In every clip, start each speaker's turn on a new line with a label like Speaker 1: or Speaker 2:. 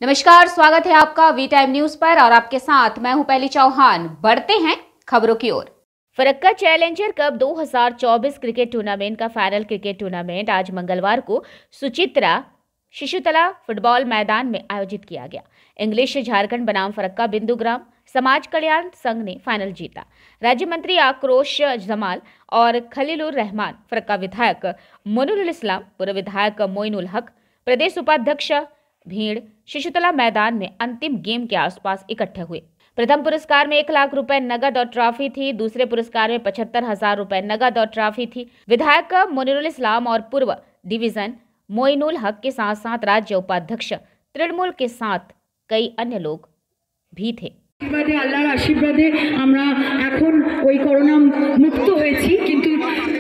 Speaker 1: नमस्कार, स्वागत है आपका वी टाइम न्यूज पर और आपके साथ मैं हूं पहली चौहान। बढ़ते हैं खबरों की ओर। Farakka challenger cup 2024 cricket tournament का फाइनल क्रिकेट टूर्नामेंट आज मंगलवार को सुचित्रा शिशुतला फुटबॉल मैदान में आयोजित किया गया। इंग्लिश झारखंड बनाम फरक्का बिंदुग्राम समाज कल्याण संघ ने फाइनल जीता। राज्य मंत्री आक्रोश जमाल और खलीलुर रहमान, फरक्का विधायक मोनुल इस्लाम, पूर्व विधायक मोइनुल हक, प्रदेश उपाध्यक्ष भीड़ शिशुतला मैदान में अंतिम गेम के आसपास इकट्ठे हुए। प्रथम पुरस्कार में 1 लाख रुपए नगद और ट्रॉफी थी। दूसरे पुरस्कार में 75,000 रुपए नगद और ट्रॉफी थी। विधायक मोनुल इस्लाम और पूर्व डिवीजन मोइनुल हक के साथ साथ राज्य उपाध्यक्ष तृणमूल के साथ कई अन्य लोग भी थे।
Speaker 2: আল্লাহর আশীর্বাদে আমরা এখন ওই করোনা মুক্ত হয়েছি, কিন্তু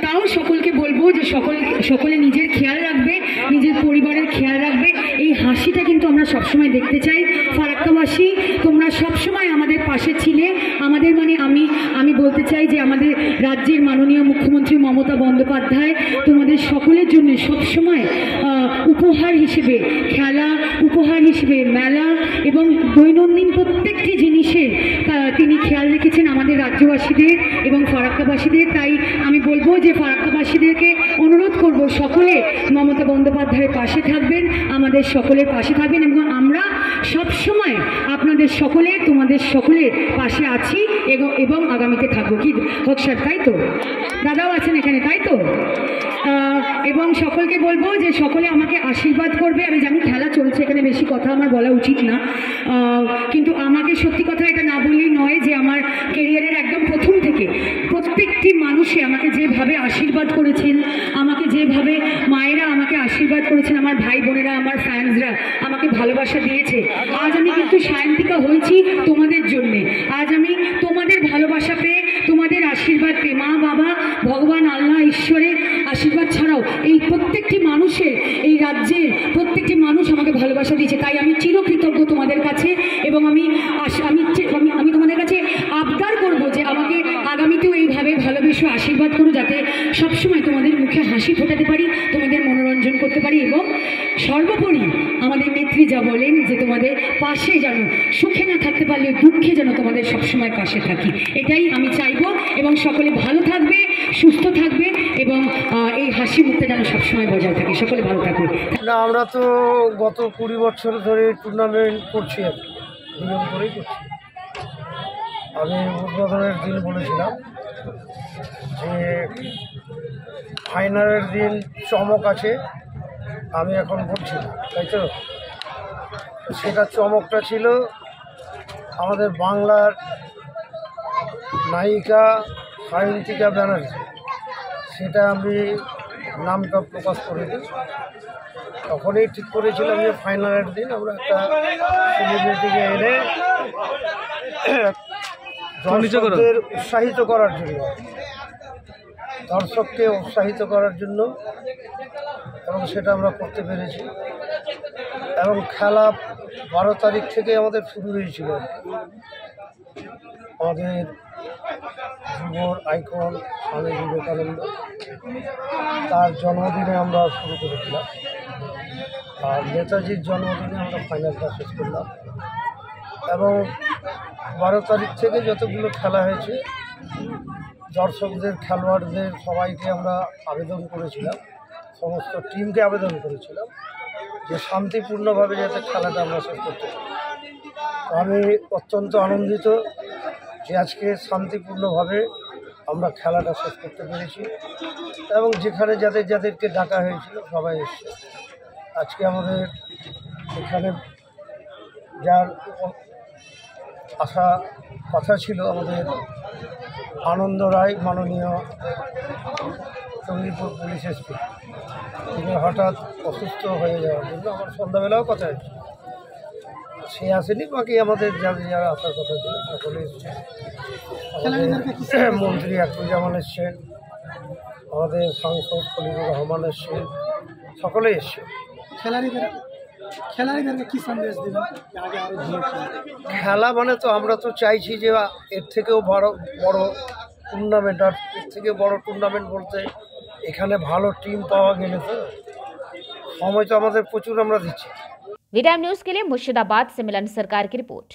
Speaker 2: তাও সকলকে বলবো যে সকলে নিজের খেয়াল রাখবে, নিজের পরিবারের খেয়াল রাখবে। এই হাসিটা কিন্তু আমরা সবসময় দেখতে চাই। ফারাক্কাবাসী, তোমরা সবসময় আমাদের পাশে ছিলে। আমাদের আমি বলতে চাই যে আমাদের রাজ্যের মাননীয় মুখ্যমন্ত্রী মমতা বন্দ্যোপাধ্যায় তোমাদের সকলের জন্য সবসময় উপহার হিসেবে খেলা, উপহার হিসেবে মেলা এবং দৈনন্দিন প্রত্যেকটি জিনিসের তিনি খেয়াল রেখেছেন আমাদের রাজ্যবাসীদের এবং ফারাক্কাবাসীদের। তাই আমি বলবো যে ফারাক্কাবাসীদেরকে অনুরোধ করব, সকলে মমতা বন্দ্যোপাধ্যায়ের পাশে থাকবেন, আমাদের সকলের পাশে থাকবেন এবং আমরা সবসময় আপনাদের তোমাদের সকলের পাশে আছি এবং আগামীতে থাকবো। কি হোক স্যার, তাই তো? দাদাও আছেন এখানে, তাই তো? এবং সকলকে বলবো যে সকলে আমাকে আশীর্বাদ করবে। আমি জানি খেলা চলছে, এখানে বেশি কথা আমার বলা উচিত না, কিন্তু আমাকে সত্যি কথা এটা না বললেই নয় যে আমার ক্যারিয়ারের একদম প্রথম থেকে প্রত্যেকটি মানুষে আমাকে যেভাবে আশীর্বাদ করেছেন, আমাকে যেভাবে মায়েরা আমাকে আশীর্বাদ করেছেন, আমার ভাই বোনেরা, আমার ফ্যান্সরা আমাকে ভালোবাসা দিয়েছে। আজ আমি কিন্তু সায়ন্তিকা হয়েছি তোমাদের জন্যে। আজ আমি তোমাদের ভালোবাসা পেয়ে, তোমাদের আশীর্বাদ পেয়ে, মা বাবা, ভগবান, আল্লাহ, ঈশ্বরের আশীর্বাদ ছাড়াও এই প্রত্যেকটি মানুষের, এই রাজ্যের প্রত্যেকটি মানুষ আমাকে ভালোবাসা দিয়েছে। তাই আমি চিরকৃতজ্ঞ তোমাদের কাছে এবং আমি তোমাদের কাছে আবদার করব যে আমাকে আগামীতেও এইভাবে ভালোবেসে আশীর্বাদ করো, যাতে সবসময় তোমাদের মুখে হাসি ফোটাতে পারি, তোমাদের মনোরঞ্জন করতে পারি এবং সর্বোপরি আমাদের নেত্রী যা বলেন যে তোমাদের পাশে যেন, সুখে না থাকতে পারলে দুঃখে যেন তোমাদের সবসময় পাশে থাকি, এটাই আমি চাইবো। এবং সকলে ভালো থাকবে, সুস্থ থাকবে এবং এই হাসি মুখটা যেন সবসময় বজায় থাকে। সকলে ভালো থাকবে।
Speaker 3: না, আমরা তো গত 20 বছর ধরে টুর্নামেন্ট করছি, নিয়ম করেই করছি। আমি উদ্বোধনের দিন বলেছিলাম যে ফাইনালের দিন চমক আছে, আমি এখন বলছি না, তাই তো? সেটা চমকটা ছিল আমাদের বাংলার নায়িকা সায়ন্তিকা ব্যানার্জি। সেটা আমি নামটা প্রকাশ করে দিই। তখনই ঠিক করেছিলাম যে ফাইনালের দিন আমরা একটা সেলিব্রিটিকে এনে দর্শকদের উৎসাহিত করার জন্য এবং সেটা আমরা করতে পেরেছি। এবং খেলা 12 তারিখ থেকে আমাদের শুরু হয়েছিল। আমাদের যুবর আইকন স্বামী বিবেকানন্দ, তার জন্মদিনে আমরা শুরু করেছিলাম, আর নেতাজির জন্মদিনে আমরা ফাইনালটা শেষ করলাম। এবং 12 তারিখ থেকে যতগুলো খেলা হয়েছে, দর্শকদের, খেলোয়াড়দের সবাইকে আমরা আবেদন করেছিলাম, সমস্ত টিমকে আবেদন করেছিলাম যে শান্তিপূর্ণভাবে যাতে খেলাটা আমরা শেষ করতে পারি। আমি অত্যন্ত আনন্দিত যে আজকে শান্তিপূর্ণভাবে আমরা খেলাটা শেষ করতে পেরেছি এবং যেখানে যাদেরকে ডাকা হয়েছিল সবাই এসছে। আজকে আমাদের এখানে যার আসা কথা ছিল, আমাদের আনন্দ রায়, মাননীয় চণ্ডীপুর পুলিশ এসপি, তিনি হঠাৎ অসুস্থ হয়ে যাওয়ার জন্য আমার সন্ধ্যাবেলাও কথা হয়েছে, সে আসেনি। বাকি আমাদের যারা আসার কথা ছিল সকলে এসছে। মন্ত্রী আক্রুজ্জামান এসছেন, আমাদের সাংসদ খলিলুর রহমান এসছেন, সকলে এসছে।
Speaker 4: খেলাড়িদেরকে কি সন্দেশ দেবেন?
Speaker 3: খেলা মানে তো আমরা তো চাইছি যে এর থেকেও বড় টুর্নামেন্ট, আর এর থেকে বড় টুর্নামেন্ট বলতে এখানে ভালো টিম পাওয়া গেলে তো সময় তো আমাদের প্রচুর আমরা দিচ্ছি।
Speaker 1: वी टाइम न्यूज के लिए मुर्शिदाबाद से मिलन सरकार की रिपोर्ट।